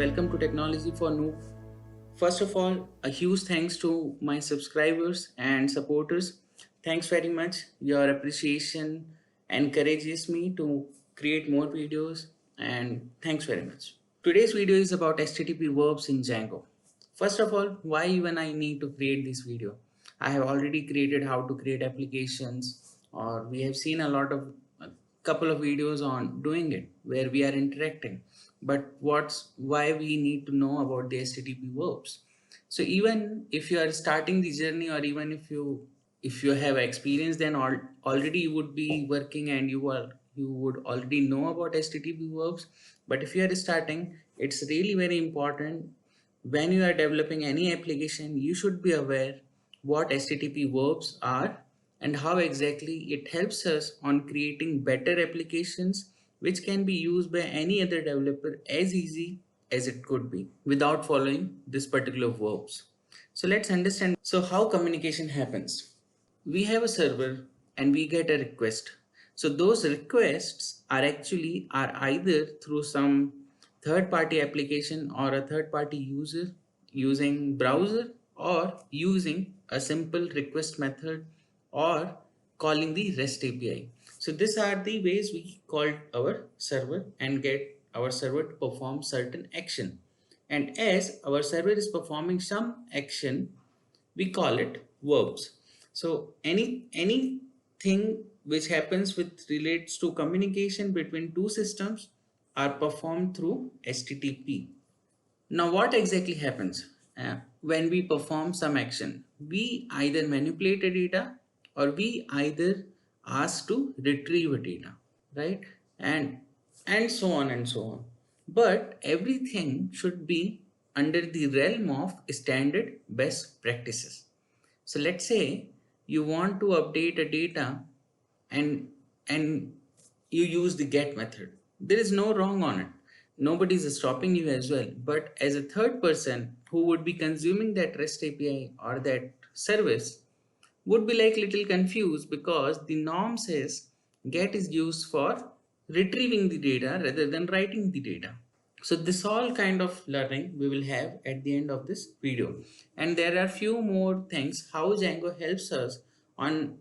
welcome to Technology for Noob. First of all, a huge thanks to my subscribers and supporters. Thanks very much. Your appreciation encourages me to create more videos, and thanks very much. Today's video is about HTTP verbs in Django. First of all, why even I need to create this video? I have already created how to create applications, or we have seen a couple of videos on doing it where we are interacting. But why we need to know about the HTTP verbs? So even if you are starting the journey, or even if you have experience, then already you would be working and you would already know about HTTP verbs. But if you are starting, it's really very important. When you are developing any application, you should be aware what HTTP verbs are and how exactly it helps us on creating better applications which can be used by any other developer as easy as it could be without following this particular verbs. So let's understand. So how communication happens? We have a server and we get a request. So those requests are either through some third-party application or a third-party user using browser, or using a simple request method, or calling the REST API. So these are the ways we call our server and get our server to perform certain action. And as our server is performing some action, we call it verbs. So anything which happens with relates to communication between two systems are performed through HTTP. Now what exactly happens when we perform some action? We either manipulate a data, or we either ask to retrieve a data, right? And so on and so on. But everything should be under the realm of standard best practices. So let's say you want to update a data, and you use the get method. There is no wrong on it. Nobody is stopping you as well. But as a third person who would be consuming that REST API or that service would be like little confused, because the norm says get is used for retrieving the data rather than writing the data. So this all kind of learning we will have at the end of this video. And there are few more things how Django helps us on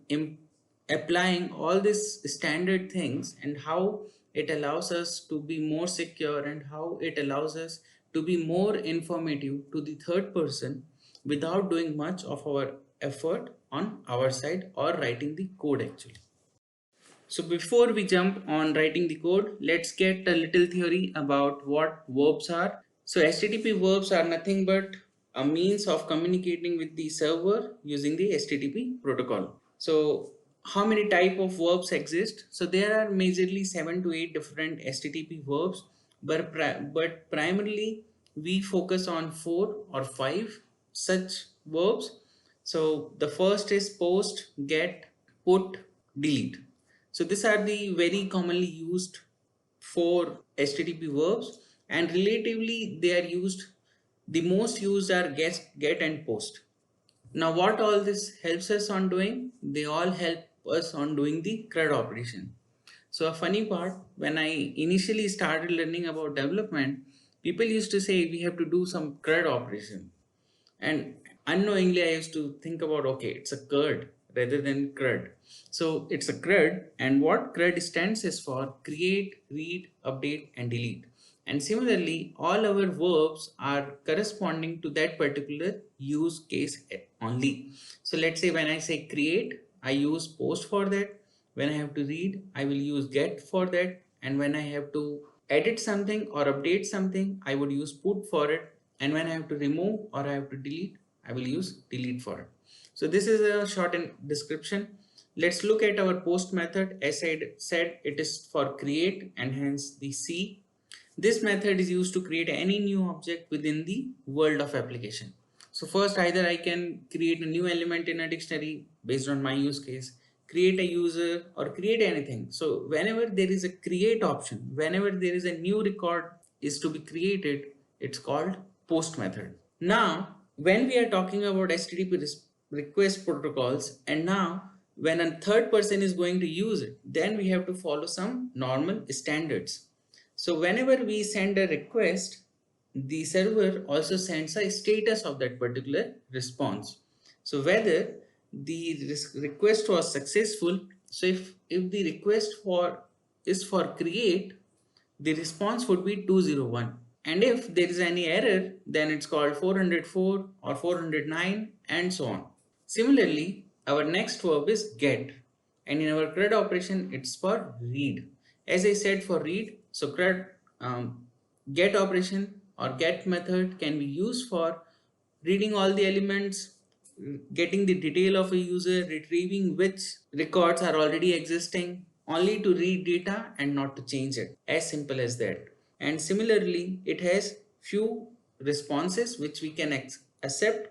applying all these standard things, and how it allows us to be more secure, and how it allows us to be more informative to the third person without doing much of our effort on our side or writing the code actually. So before we jump on writing the code, let's get a little theory about what verbs are. So HTTP verbs are nothing but a means of communicating with the server using the HTTP protocol. So how many type of verbs exist? So there are majorly 7 to 8 different HTTP verbs, but primarily we focus on 4 or 5 such verbs. So the first is post, get, put, delete. So these are the very commonly used 4 HTTP verbs, and relatively they are used, the most used are get and post. Now what all this helps us on doing? They all help us on doing the CRUD operation. So a funny part, when I initially started learning about development, people used to say we have to do some CRUD operation. And unknowingly I used to think about, okay, it's a CRUD rather than CRUD. So it's a CRUD, and what CRUD stands is for create, read, update and delete. And similarly, all our verbs are corresponding to that particular use case only. So let's say when I say create, I use post for that. When I have to read, I will use get for that. And when I have to edit something or update something, I would use put for it. And when I have to remove or I have to delete, I will use delete for it. So this is a short description. Let's look at our post method. As I said, it is for create, and hence the C. This method is used to create any new object within the world of application. So first, either I can create a new element in a dictionary based on my use case, create a user, or create anything. So whenever there is a create option, whenever there is a new record is to be created, it's called post method. Now, when we are talking about HTTP request protocols, and now when a third person is going to use it, then we have to follow some normal standards. So whenever we send a request, the server also sends a status of that particular response. So whether the request was successful. So if the request for is for create, the response would be 201. And if there is any error, then it's called 404 or 409 and so on. Similarly, our next verb is get, and in our CRUD operation, it's for read. As I said, for read, so CRUD get operation or get method can be used for reading all the elements, getting the detail of a user, retrieving which records are already existing, only to read data and not to change it. As simple as that. And similarly, it has few responses which we can accept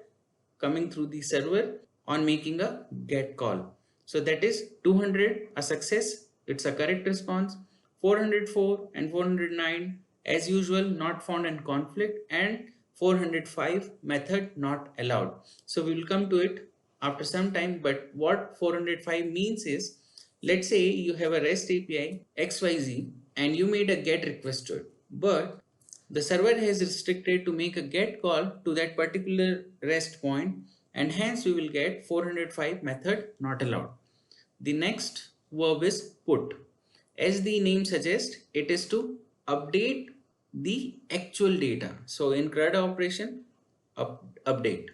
coming through the server on making a get call. So that is 200 a success, it's a correct response. 404 and 409 as usual not found in conflict, and 405 method not allowed. So we will come to it after some time, but what 405 means is, let's say you have a REST API XYZ and you made a get request to it, but the server has restricted to make a get call to that particular REST point, and hence we will get 405 method not allowed. The next verb is put. As the name suggests, it is to update the actual data. So in CRUD operation, update.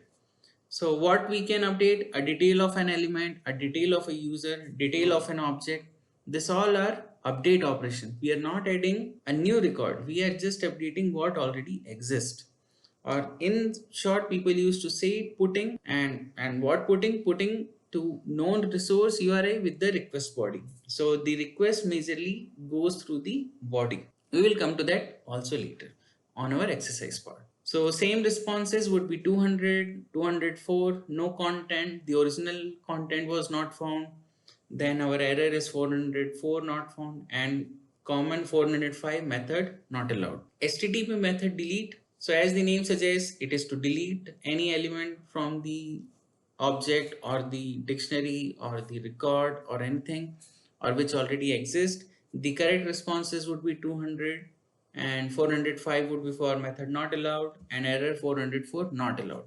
So what we can update? A detail of an element, a detail of a user, detail of an object. This all are update operation. We are not adding a new record. We are just updating what already exists. Or in short, people used to say putting, and what putting to known resource URI with the request body. So the request majorly goes through the body. We will come to that also later on our exercise part. So same responses would be 200, 204, no content, the original content was not found. Then our error is 404 not found, and common 405 method not allowed. HTTP method delete. So as the name suggests, it is to delete any element from the object or the dictionary or the record or anything or which already exists. The correct responses would be 200, and 405 would be for method not allowed, and error 404 not allowed.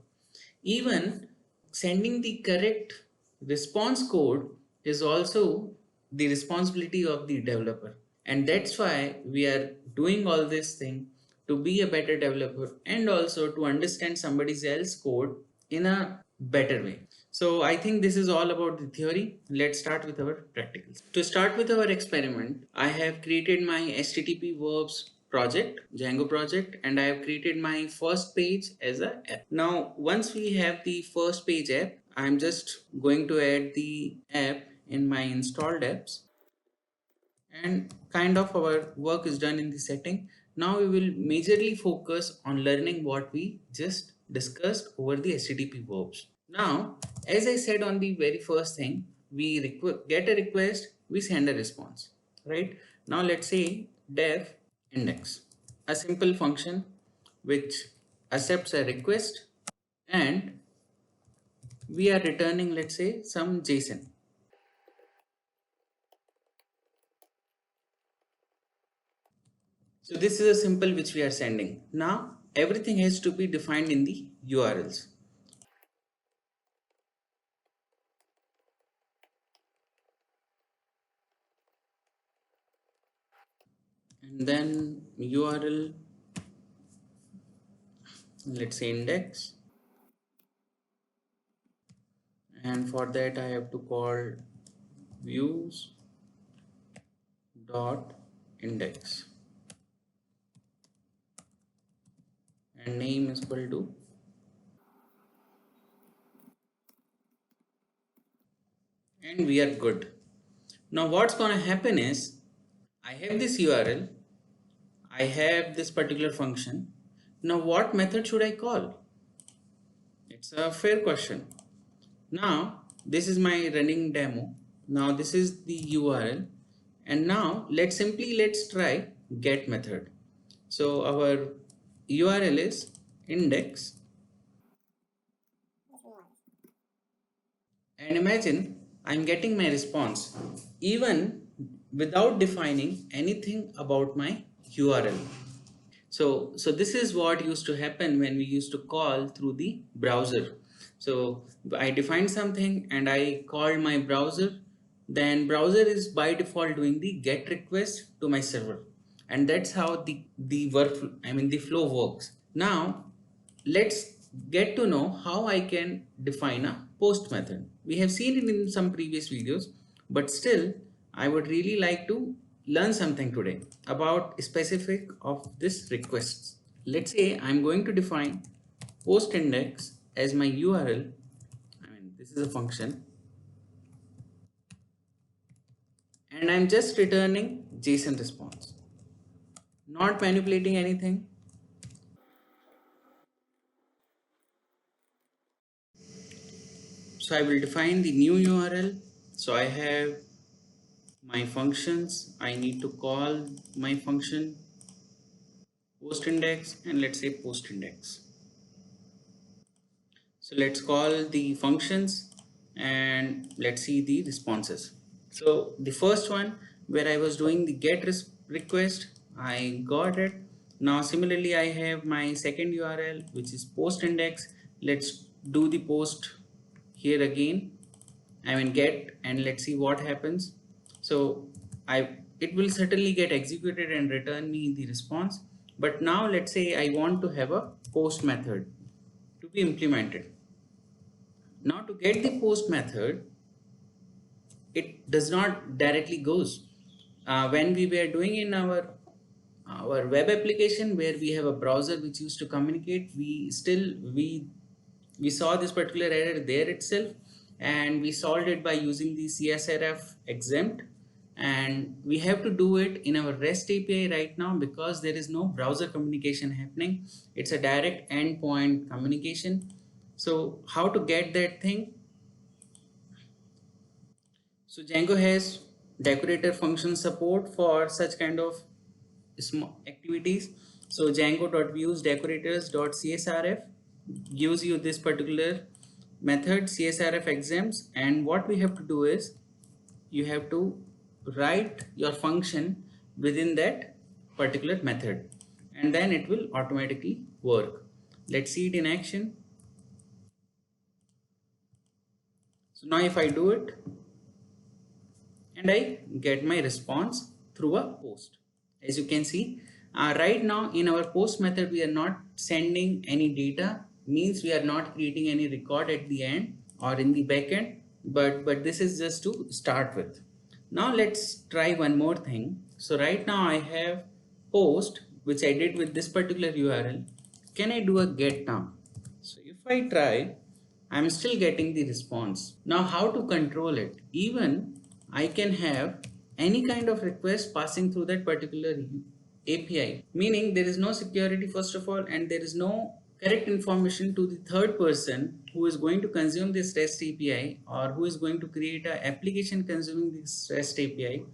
Even sending the correct response code is also the responsibility of the developer, and that's why we are doing all this thing to be a better developer and also to understand somebody else's code in a better way. So I think this is all about the theory. Let's start with our practicals. To start with our experiment, I have created my HTTP verbs project, Django project, and I have created my first page as a app. Now, once we have the first page app, I'm just going to add the app in my installed apps, and kind of our work is done in the setting. Now we will majorly focus on learning what we just discussed over the HTTP verbs. Now, as I said on the very first thing, we get a request, we send a response, right? Now let's say def index, a simple function which accepts a request, and we are returning, let's say, some JSON. So this is a simple which we are sending. Now everything has to be defined in the URLs. And then URL, let's say index, and for that I have to call views dot index, and name is equal to, and we are good. Now what's gonna happen is, I have this URL, I have this particular function. Now what method should I call? It's a fair question. Now this is my running demo. Now this is the URL, and now let's try get method. So our URL is index, and imagine I'm getting my response even without defining anything about my URL. So this is what used to happen when we used to call through the browser. So I defined something and I called my browser. Then browser is by default doing the get request to my server, and that's how the work, I mean the flow works. Now let's get to know how I can define a post method. We have seen it in some previous videos, but still I would really like to learn something today about specific of this requests. Let's say I'm going to define post index as my URL. I mean, this is a function, and I'm just returning JSON response, not manipulating anything. So I will define the new URL. So I have my functions. I need to call my function post index, and let's say post index. So let's call the functions and let's see the responses. So the first one where I was doing the get request, I got it. Now similarly I have my second URL which is post index. Let's do the post here again, I mean get, and let's see what happens. So it will certainly get executed and return me the response. But now let's say I want to have a post method to be implemented. Now to get the post method, it does not directly goes. When we were doing in our web application where we have a browser which used to communicate, we saw this particular error there itself, and we solved it by using the CSRF exempt, and we have to do it in our REST API right now because there is no browser communication happening. It's a direct endpoint communication. So how to get that thing? So Django has decorator function support for such kind of small activities. So Django.views decorators.csrf gives you this particular method CSRF exempts, and what we have to do is you have to write your function within that particular method, and then it will automatically work. Let's see it in action. So now if I do it and I get my response through a post. As you can see, right now in our post method we are not sending any data, means we are not creating any record at the end or in the backend, but this is just to start with. Now let's try one more thing. So right now I have post which I did with this particular URL. Can I do a get now? So if I try, I'm still getting the response. Now how to control it? Even I can have any kind of request passing through that particular API, meaning there is no security first of all, and there is no correct information to the third person who is going to consume this REST API or who is going to create an application consuming this REST API.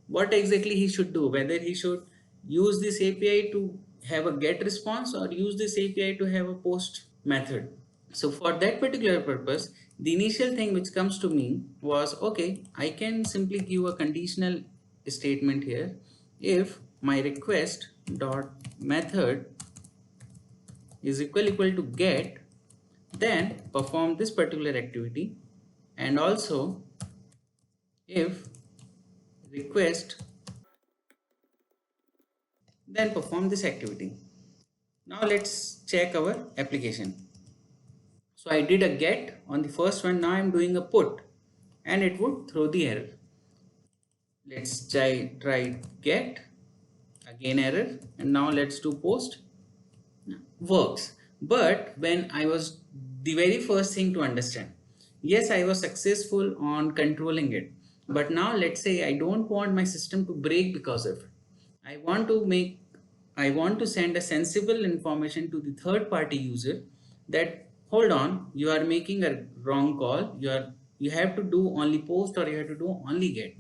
What exactly he should do, whether he should use this API to have a get response or use this API to have a post method. So for that particular purpose, the initial thing which comes to me was, okay, I can simply give a conditional statement here. If my request dot method is equal to get, then perform this particular activity, and also if request, then perform this activity. Now let's check our application. So I did a get on the first one. Now I'm doing a put, and it would throw the error. Let's try get, again error, and now let's do post. Works. But when I was the very first thing to understand, yes, I was successful on controlling it, but now let's say I don't want my system to break because of it. I want to send a sensible information to the third party user that, hold on, you are making a wrong call, you have to do only post or you have to do only get.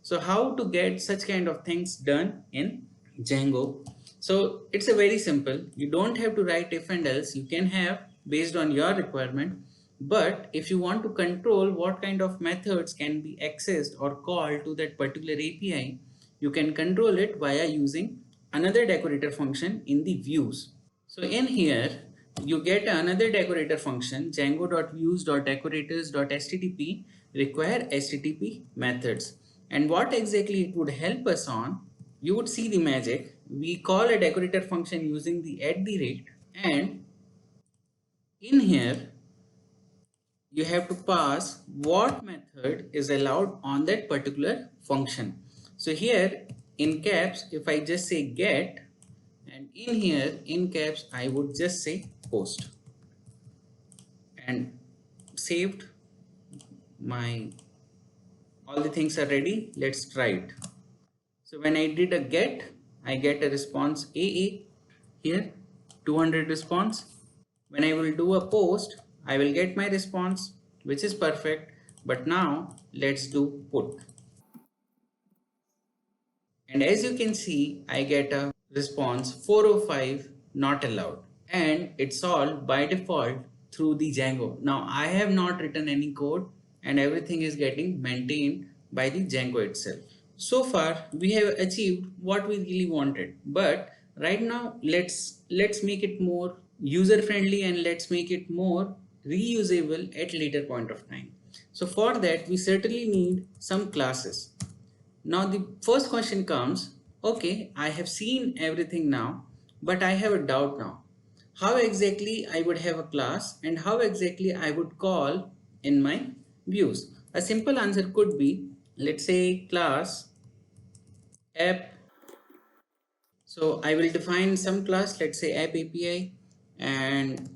So how to get such kind of things done in Django? So it's a very simple. You don't have to write if and else. You can have based on your requirement. But if you want to control what kind of methods can be accessed or called to that particular API, you can control it via using another decorator function in the views. So in here, you get another decorator function, django.views.decorators.http require http methods. And what exactly it would help us on, you would see the magic. We call a decorator function using the @ and in here you have to pass what method is allowed on that particular function. So here in caps, if I just say get, and in here in caps I would just say post, and saved. My all the things are ready. Let's try it. So when I did a get, I get a response AA here, 200 response. When I will do a post, I will get my response, which is perfect. But now let's do put. And as you can see, I get a response 405 not allowed. And it's all by default through the Django. Now I have not written any code and everything is getting maintained by the Django itself. So far we have achieved what we really wanted, but right now let's make it more user friendly and let's make it more reusable at later point of time. So for that we certainly need some classes. Now the first question comes, okay, I have seen everything now, but I have a doubt now. How exactly I would have a class and how exactly I would call in my views? A simple answer could be, let's say class app. So I will define some class, let's say app API, and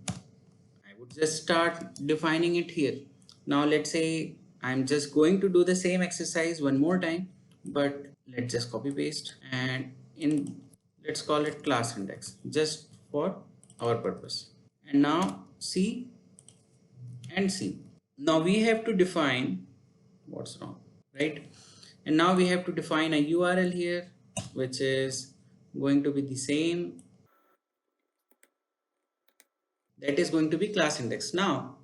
I would just start defining it here. Now let's say I'm just going to do the same exercise one more time, but let's just copy paste and in let's call it class index just for our purpose. And now C and C. Now we have to define what's wrong, right? And now we have to define a URL here, which is going to be the same. That is going to be class index. Now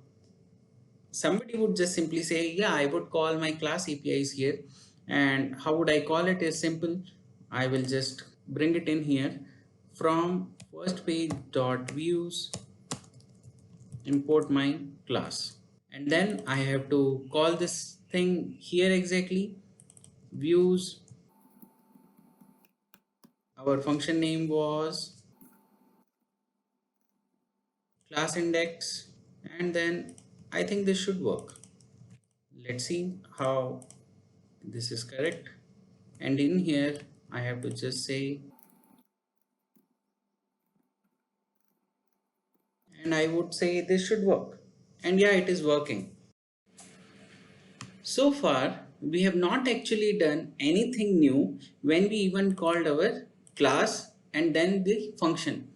somebody would just simply say, yeah, I would call my class APIs here. And how would I call it is simple. I will just bring it in here from first page dot views, import my class. And then I have to call this thing here exactly, views. Our function name was class index, and then I think this should work. Let's see how this is correct. And in here I have to just say, and I would say this should work, and yeah, it is working. So far we have not actually done anything new when we even called our class and then the function.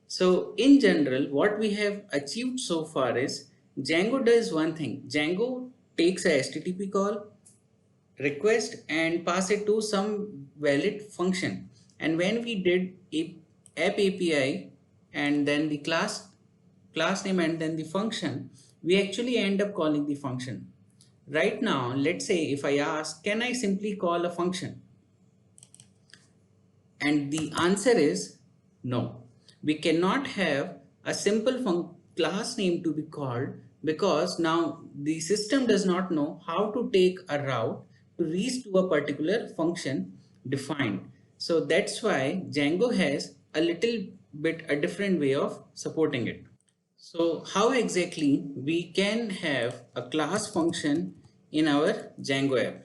So in general what we have achieved so far is Django does one thing. Django takes a HTTP call, request, and pass it to some valid function. And when we did app API and then the class name and then the function, we actually end up calling the function. Right now, let's say if I ask, can I simply call a function? And the answer is no. We cannot have a simple class name to be called because now the system does not know how to take a route to reach to a particular function defined. So that's why Django has a little bit a different way of supporting it. So how exactly we can have a class function in our Django app?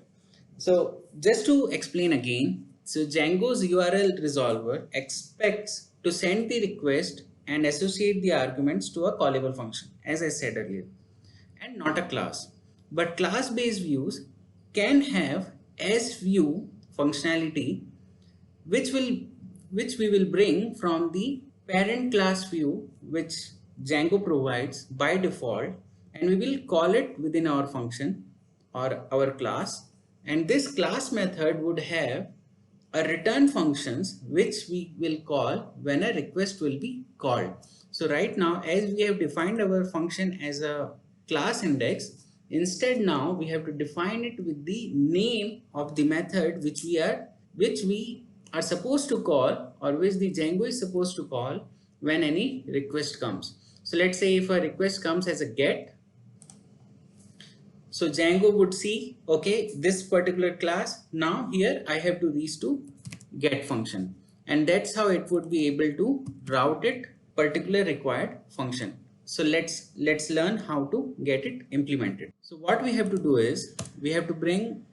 So just to explain again, so Django's URL resolver expects to send the request and associate the arguments to a callable function, as I said earlier, and not a class. But class-based views can have SView functionality, which we will bring from the parent class view, which Django provides by default, and we will call it within our function or our class. And this class method would have a return functions which we will call when a request will be called. So right now, as we have defined our function as a class index, instead now we have to define it with the name of the method which we are supposed to call, or which the Django is supposed to call when any request comes. So let's say if a request comes as a get, so Django would see, okay, this particular class, now here I have to reach to get function, and that's how it would be able to route it particular required function. So let's learn how to get it implemented. So what we have to do is we have to bring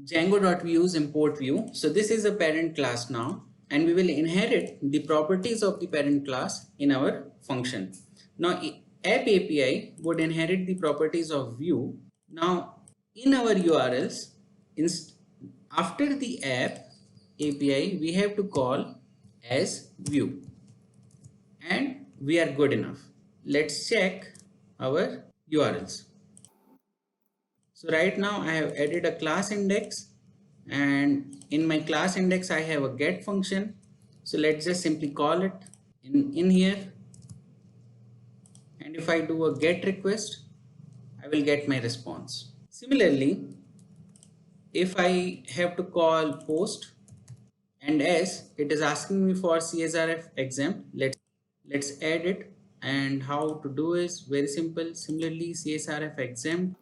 Django.views import view. So this is a parent class now, and we will inherit the properties of the parent class in our function. Now app API would inherit the properties of view. Now in our URLs, after the app API, we have to call as view, and we are good enough. Let's check our URLs. So right now I have added a class index, and in my class index I have a get function. So let's just simply call it in here, and if I do a get request, I will get my response. Similarly, if I have to call post, and as it is asking me for CSRF exempt, let's add it. And how to do is very simple. Similarly, CSRF exempt,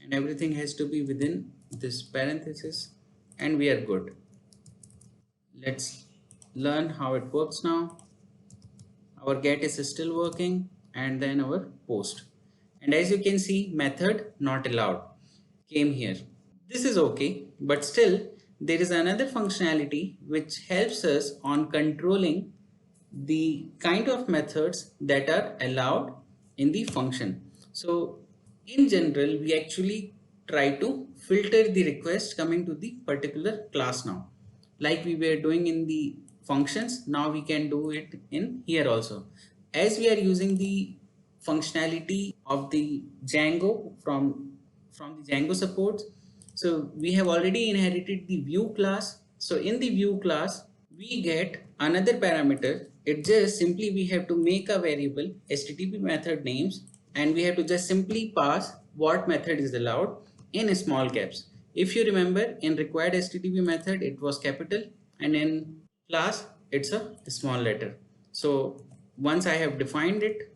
and everything has to be within this parenthesis, and we are good. Let's learn how it works now. Our get is still working, and then our post, and as you can see, method not allowed came here. This is okay, but still there is another functionality which helps us on controlling the kind of methods that are allowed in the function. So in general, we actually try to filter the request coming to the particular class now. Like we were doing in the functions, now we can do it in here also. As we are using the functionality of the Django from the Django supports, so we have already inherited the view class. So in the view class, we get another parameter. It just simply we have to make a variable HTTP method names, and we have to just simply pass what method is allowed in small caps. If you remember, in required HTTP method it was capital, and in class it's a small letter. So once I have defined it,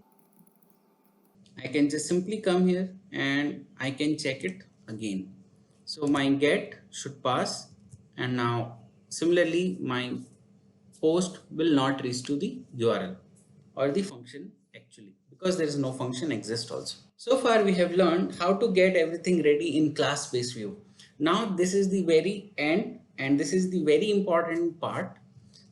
I can just simply come here and I can check it again. So my get should pass, and now similarly my post will not reach to the URL or the function actually, because there is no function exist also. So far we have learned how to get everything ready in class-based view. Now this is the very end, and this is the very important part.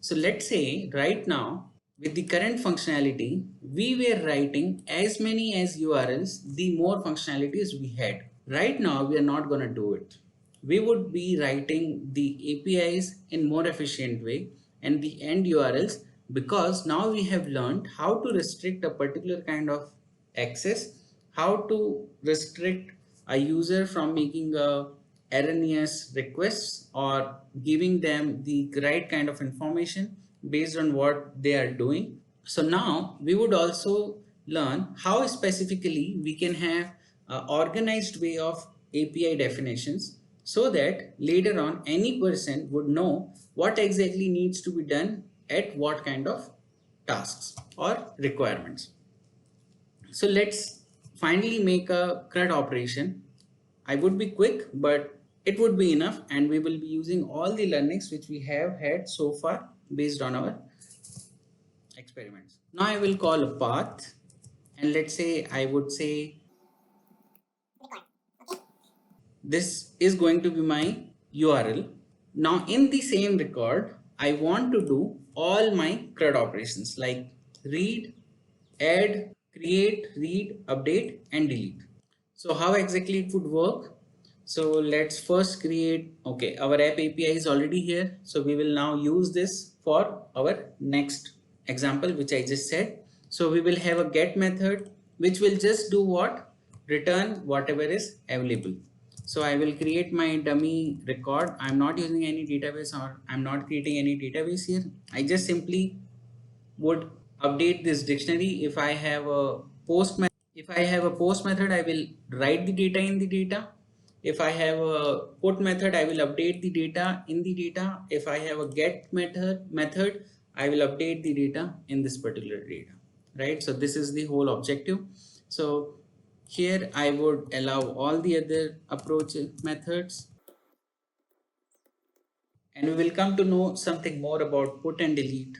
So let's say right now with the current functionality, we were writing as many as URLs, the more functionalities we had. Right now we are not going to do it. We would be writing the APIs in more efficient way and the end URLs, because now we have learned how to restrict a particular kind of access, how to restrict a user from making a erroneous requests or giving them the right kind of information based on what they are doing. So now we would also learn how specifically we can have an organized way of API definitions, so that later on any person would know what exactly needs to be done at what kind of tasks or requirements. So let's finally make a CRUD operation. I would be quick, but it would be enough, and we will be using all the learnings which we have had so far based on our experiments. Now I will call a path, and let's say I would say this is going to be my URL. Now in the same record, I want to do all my CRUD operations like read, add, create, read, update, and delete. So how exactly it would work? So let's first create, okay, our app API is already here. So we will now use this for our next example, which I just said. So we will have a get method, which will just do what? Return whatever is available. So I will create my dummy record. I'm not using any database, or I'm not creating any database here. I just simply would update this dictionary. If I have a post method, I will write the data in the data. If I have a put method, I will update the data in the data. If I have a get method, I will update the data in this particular data, right? So this is the whole objective. So here I would allow all the other approach methods, and we will come to know something more about put and delete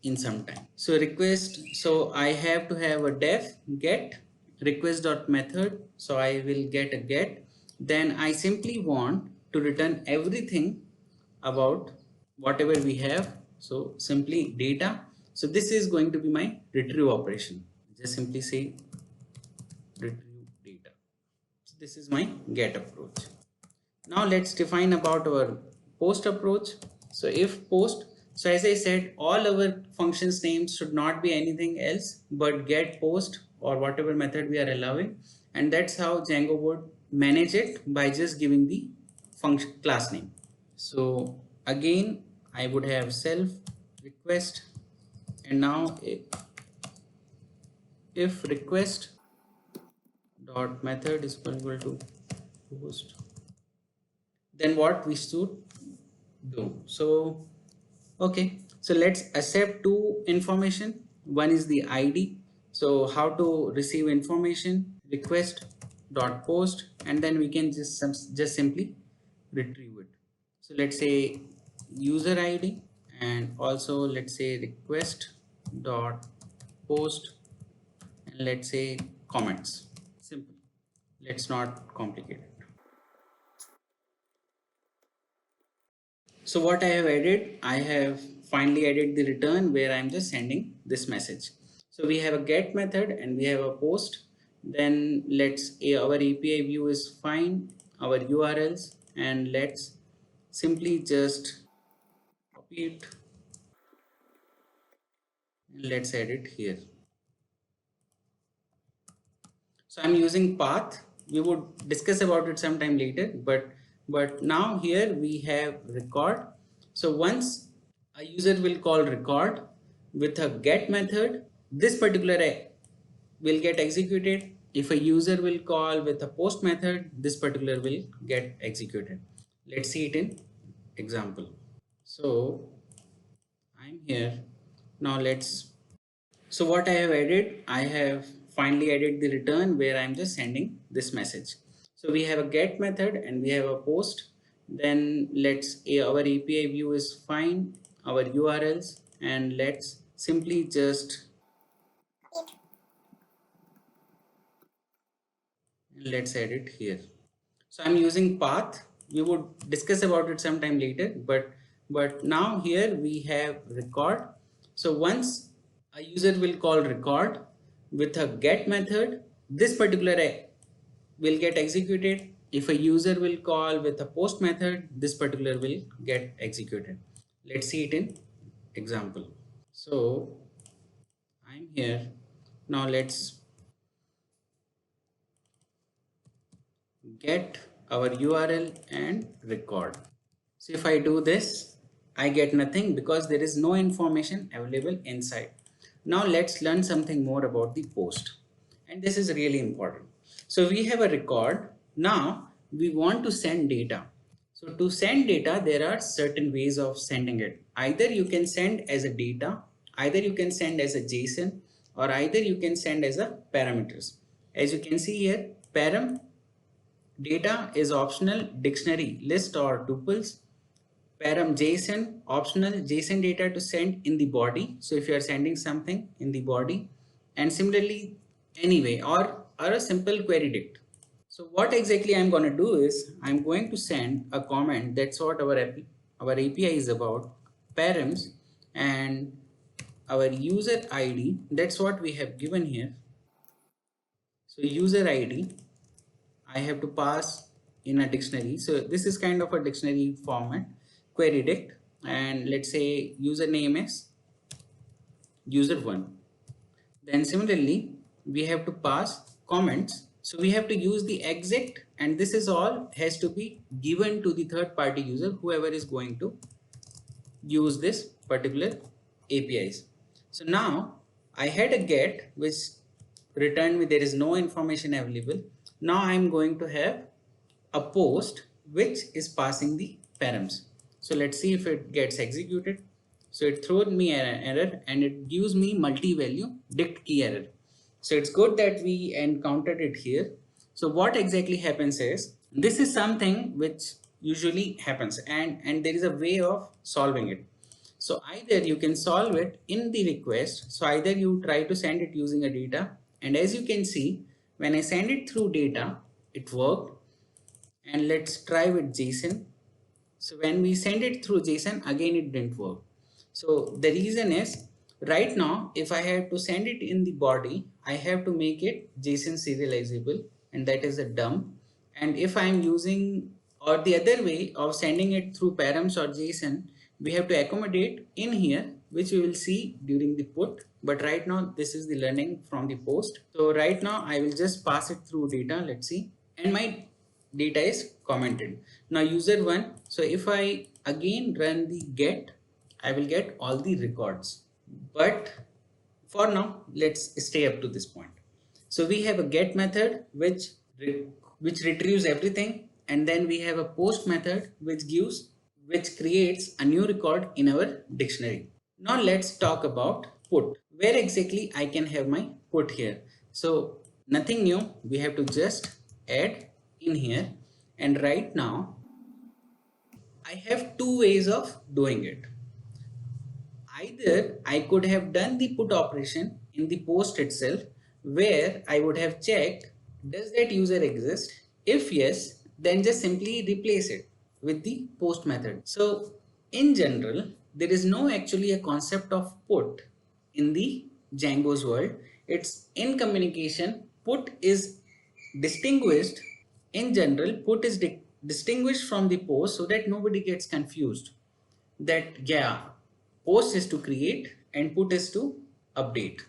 in some time. So request, so I have to have a def get request dot method. So I will get a get, then I simply want to return everything about whatever we have. So simply data. So this is going to be my retrieve operation. Just simply say retrieve data. So this is my get approach. Now let's define about our post approach. So if post, so as I said, all our functions names should not be anything else but get post or whatever method we are allowing, and that's how Django would manage it by just giving the function class name. So again I would have self request, and now if request dot method is equal to post, then what we should do. So okay, so let's accept two information. One is the ID. So how to receive information, request dot post, and then we can just simply retrieve it. So let's say user ID, and also let's say request dot post, and let's say comments. Simple. Let's not complicate it. So what I have added, I have finally added the return where I'm just sending this message. So we have a get method and we have a post. Then our API view is fine, our URLs, and let's simply just copy it and let's add it here. So I'm using path. We would discuss about it sometime later, but now here we have record. So once a user will call record with a get method, this particular will get executed. If a user will call with a post method, this particular will get executed. Let's see it in example. So I'm here. Now so what I have added, I have finally added the return where I'm just sending this message. So we have a get method and we have a post. Then our API view is fine, our URLs, and let's simply just let's add it here. So I'm using path. We would discuss about it sometime later, but now here we have record. So once a user will call record with a get method, this particular will get executed. If a user will call with a post method, this particular will get executed. Let's see it in example. So I'm here. Now let's get our URL and record. So if I do this, I get nothing because there is no information available inside. Now let's learn something more about the post. And this is really important. So we have a record. Now we want to send data. So to send data, there are certain ways of sending it. Either you can send as a data, either you can send as a JSON, or either you can send as a parameters. As you can see here, param data is optional, dictionary, list or tuples. Param JSON, optional JSON data to send in the body. So if you are sending something in the body, and similarly anyway, or a simple query dict. So what exactly I'm going to do is I'm going to send a comment. That's what our API is about, params, and our user ID. That's what we have given here. So user ID, I have to pass in a dictionary. So this is kind of a dictionary format, query dict, and let's say username is user1. Then similarly, we have to pass comments. So we have to use the exit, and this is all has to be given to the third party user, whoever is going to use this particular APIs. So now I had a get which returned me there is no information available. Now I'm going to have a post which is passing the params. So let's see if it gets executed. So it throws me an error and it gives me multi-value dict key error. So it's good that we encountered it here. So what exactly happens is, this is something which usually happens, and there is a way of solving it. So either you can solve it in the request. So either you try to send it using a data, and as you can see, when I send it through data, it worked. And let's try with JSON. So when we send it through JSON, again it didn't work. So the reason is, right now if I have to send it in the body, I have to make it JSON serializable, and that is a dump. And if I'm using, or the other way of sending it through params or JSON, we have to accommodate in here, which we will see during the put. But right now this is the learning from the post. So right now I will just pass it through data. Let's see, and my data is commented. Now user 1, so if I again run the get, I will get all the records. But for now, let's stay up to this point. So we have a get method which retrieves everything, and then we have a post method which creates a new record in our dictionary. Now let's talk about put. Where exactly I can have my put here? So nothing new, we have to just add in here. And right now I have two ways of doing it. Either I could have done the put operation in the post itself, where I would have checked, does that user exist? If yes, then just simply replace it with the post method. So in general, there is no actually a concept of put in the Django's world. It's in communication. Put is distinguished. In general, put is distinguished from the post, so that nobody gets confused that, yeah, post is to create and put is to update.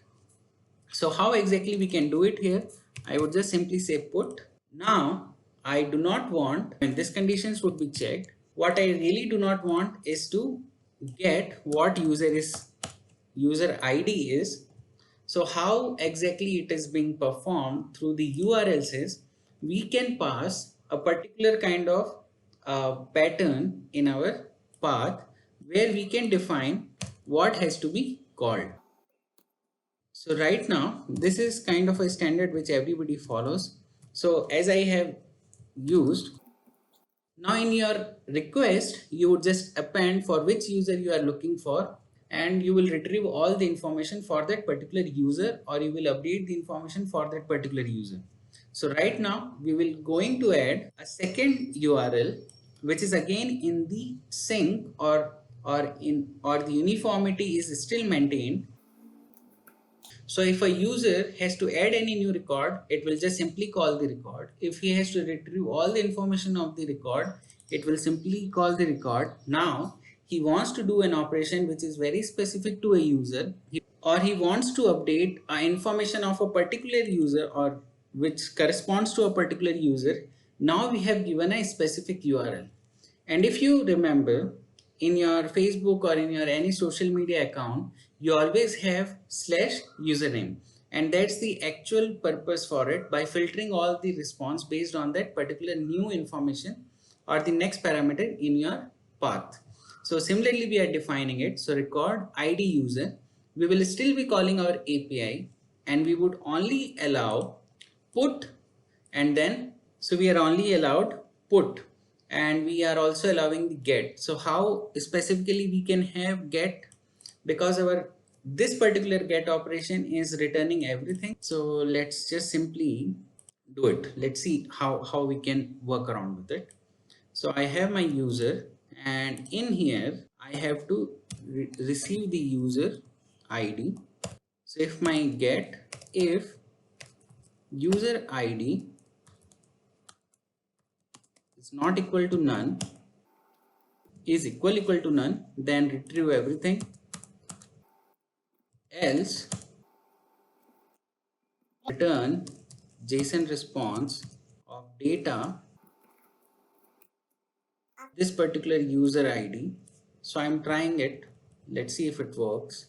So how exactly we can do it here? I would just simply say put. Now I do not want, and this conditions would be checked. What I really do not want is to get what user ID is. So how exactly it is being performed through the URLs is, we can pass a particular kind of pattern in our path, where we can define what has to be called. So right now, this is kind of a standard which everybody follows. So as I have used, now in your request, you would just append for which user you are looking for, and you will retrieve all the information for that particular user, or you will update the information for that particular user. So right now we will going to add a second URL, which is again in the sync, or the uniformity is still maintained. So if a user has to add any new record, it will just simply call the record. If he has to retrieve all the information of the record, it will simply call the record. Now he wants to do an operation which is very specific to a user, or he wants to update information of a particular user, or which corresponds to a particular user. Now we have given a specific URL. And if you remember, in your Facebook or in your any social media account, you always have slash username, and that's the actual purpose for it, by filtering all the response based on that particular new information or the next parameter in your path. So similarly we are defining it. So record ID user, we will still be calling our API, and we would only allow put, and then so we are only allowed put, and we are also allowing the get. So how specifically we can have get? Because our this particular get operation is returning everything. So let's just simply do it. Let's see how we can work around with it. So I have my user, and in here I have to receive the user ID. So if my get, if user ID is not equal to none, is equal to none, then retrieve everything. Else return JSON response of data this particular user ID. So I'm trying it. Let's see if it works.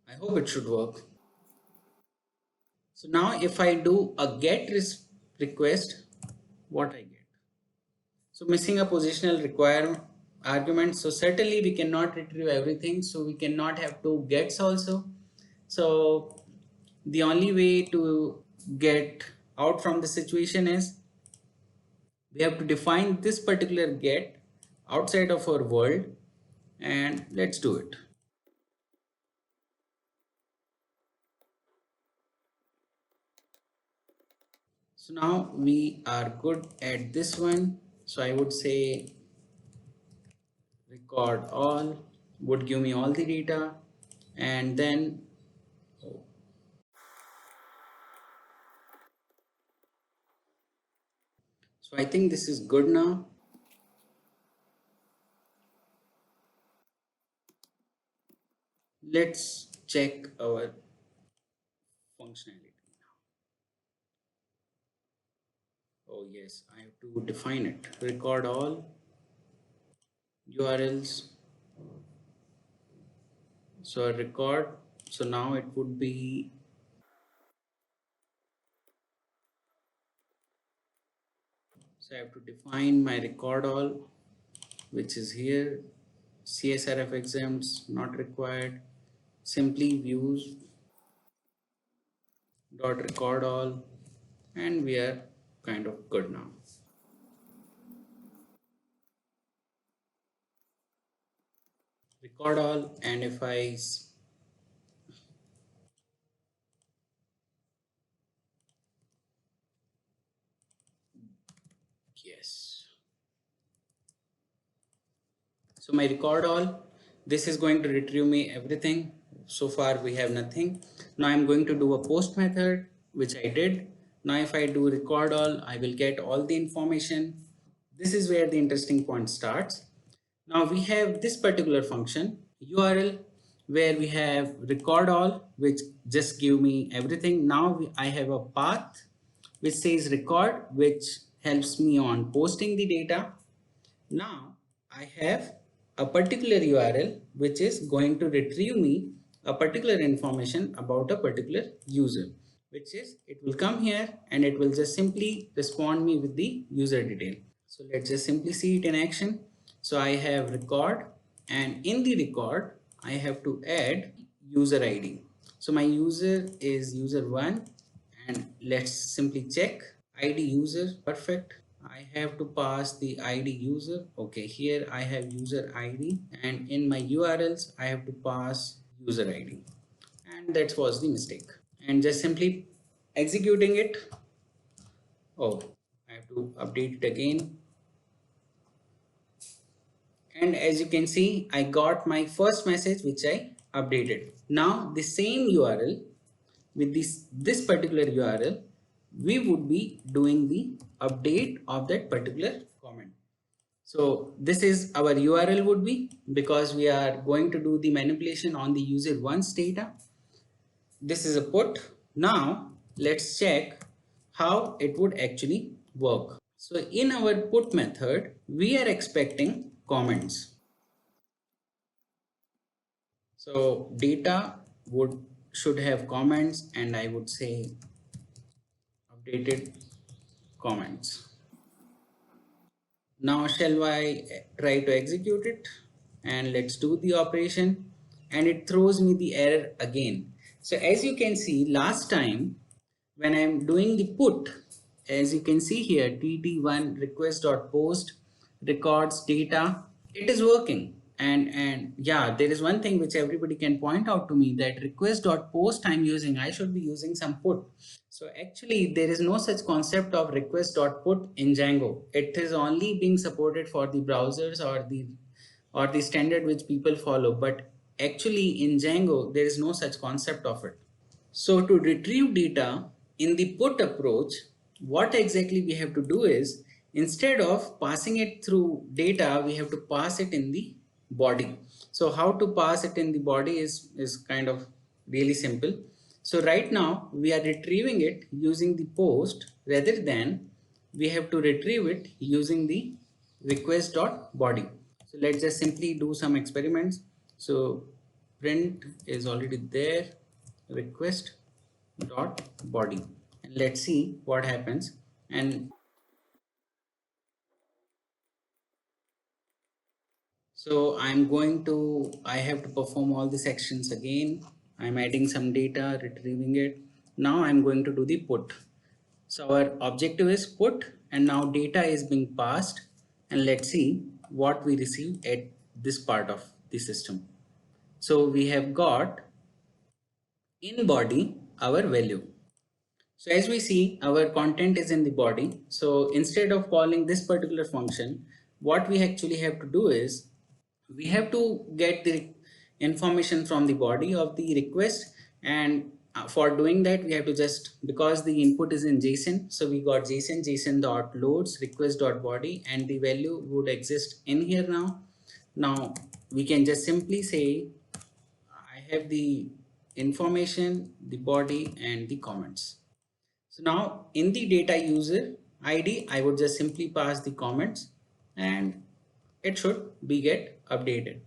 I hope it should work. So now if I do a get request, what I get? So missing a positional require argument. So certainly we cannot retrieve everything. So we cannot have two gets also. So the only way to get out from the situation is we have to define this particular get outside of our world, and let's do it. So now we are good at this one. So I would say record all would give me all the data, and then so I think this is good now. Let's check our functionality. Oh yes, I have to define it. Record all URLs. So a record. So now it would be, so I have to define my record all, which is here. CSRF exempts not required. Simply views dot record all, and we are kind of good now. Record all, and if I yes, so my record all, this is going to retrieve me everything. So far we have nothing. Now I'm going to do a post method, which I did. Now if I do record all, I will get all the information. This is where the interesting point starts. Now we have this particular function URL where we have record all, which just give me everything. Now I have a path which says record, which helps me on posting the data. Now I have a particular URL which is going to retrieve me a particular information about a particular user, which is it will come here and it will just simply respond me with the user detail. So let's just simply see it in action. So I have record, and in the record I have to add user ID. So my user is user1, and let's simply check ID user. Perfect. I have to pass the ID user. Okay, here I have user ID, and in my URLs I have to pass user ID, and that was the mistake. And just simply executing it. Oh, I have to update it again. And as you can see, I got my first message which I updated. Now the same URL with this particular URL, we would be doing the update of that particular comment. So this is our URL would be, because we are going to do the manipulation on the user one's data. This is a put. Now let's check how it would actually work. So in our put method, we are expecting comments. So data should have comments, and I would say updated comments. Now shall I try to execute it, and let's do the operation, and it throws me the error again. So as you can see, last time when I'm doing the put, as you can see here, tt1 request.post records data, it is working. And yeah, there is one thing which everybody can point out to me, that request.post I'm using, I should be using some put. So actually there is no such concept of request.put in Django. It is only being supported for the browsers or the standard which people follow, but actually in Django there is no such concept of it. So to retrieve data in the put approach, what exactly we have to do is, instead of passing it through data, we have to pass it in the body. So how to pass it in the body is kind of really simple. So right now we are retrieving it using the post, rather than we have to retrieve it using the request.body. So let's just simply do some experiments. So print is already there, request. dot body, and let's see what happens. And so I have to perform all the sections again. I'm adding some data, retrieving it. Now I'm going to do the put. So our objective is put, and now data is being passed, and let's see what we receive at this part of the system. So we have got in body our value. So as we see, our content is in the body. So instead of calling this particular function, what we actually have to do is we have to get the information from the body of the request, and for doing that we have to just, because the input is in JSON, so we got JSON dot loads request dot body, and the value would exist in here. Now we can just simply say I have the information, the body, and the comments. So now in the data user ID, I would just simply pass the comments, and it should be get updated.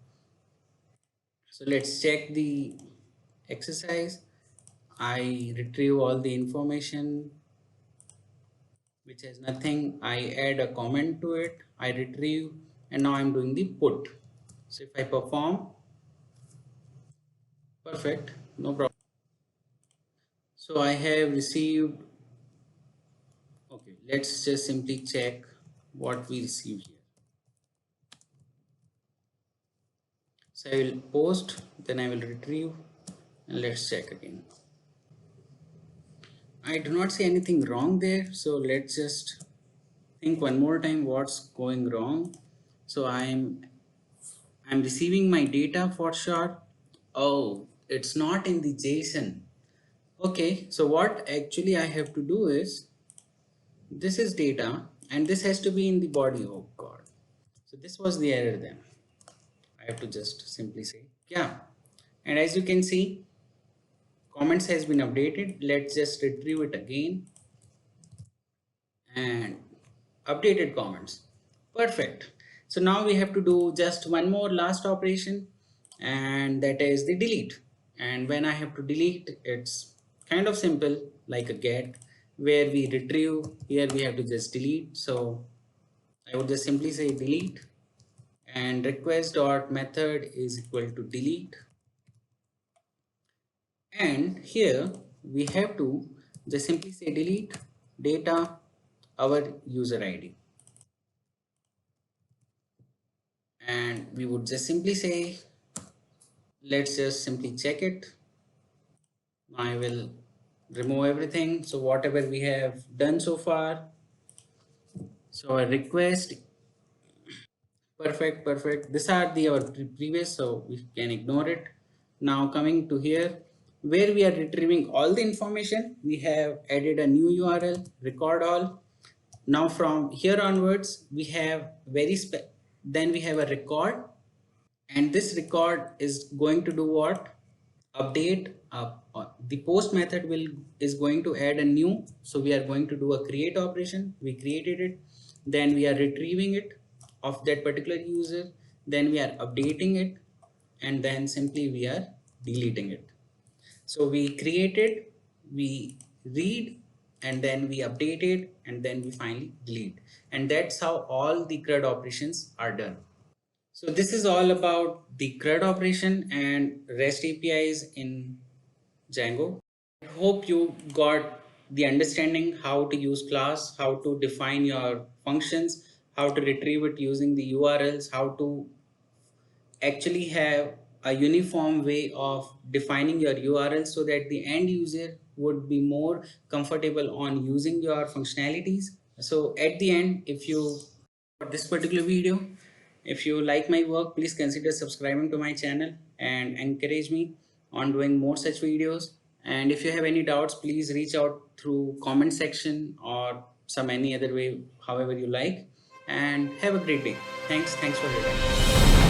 So let's check the exercise. I retrieve all the information which has nothing. I add a comment to it. I retrieve, and now I'm doing the put. So if I perform, perfect, no problem. So I have received. Okay, let's just simply check what we receive here. So I will post, then I will retrieve, and let's check again. I do not see anything wrong there, so let's just think one more time what's going wrong. So I'm receiving my data for sure. Oh, it's not in the JSON. Okay, so what actually I have to do is, this is data and this has to be in the body. Oh god, so this was the error. Then I have to just simply say yeah, and as you can see, comments has been updated. Let's just retrieve it again, and updated comments, perfect. So now we have to do just one more last operation, and that is the delete. And when I have to delete, it's kind of simple, like a get, where we retrieve. Here we have to just delete, so I would just simply say delete, and request dot method is equal to delete, and here we have to just simply say delete data our user ID, and we would just simply say, let's just simply check it. I will remove everything, so whatever we have done so far. So a request, perfect, these are the our previous, so we can ignore it. Now coming to here, where we are retrieving all the information, we have added a new URL, record all. Now from here onwards we have then we have a record, and this record is going to do what? Update. The post method will is going to add a new, so we are going to do a create operation. We created it, then we are retrieving it of that particular user, then we are updating it, and then simply we are deleting it. So we created, we read, and then we updated, and then we finally delete, and that's how all the CRUD operations are done. So this is all about the CRUD operation and REST APIs in Django. I hope you got the understanding how to use class, how to define your functions, how to retrieve it using the URLs, how to actually have a uniform way of defining your URL so that the end user would be more comfortable on using your functionalities. So at the end, if you for this particular video, if you like my work, please consider subscribing to my channel and encourage me on doing more such videos. And if you have any doubts, please reach out through comment section or some any other way, however you like. And have a great day. Thanks for your time.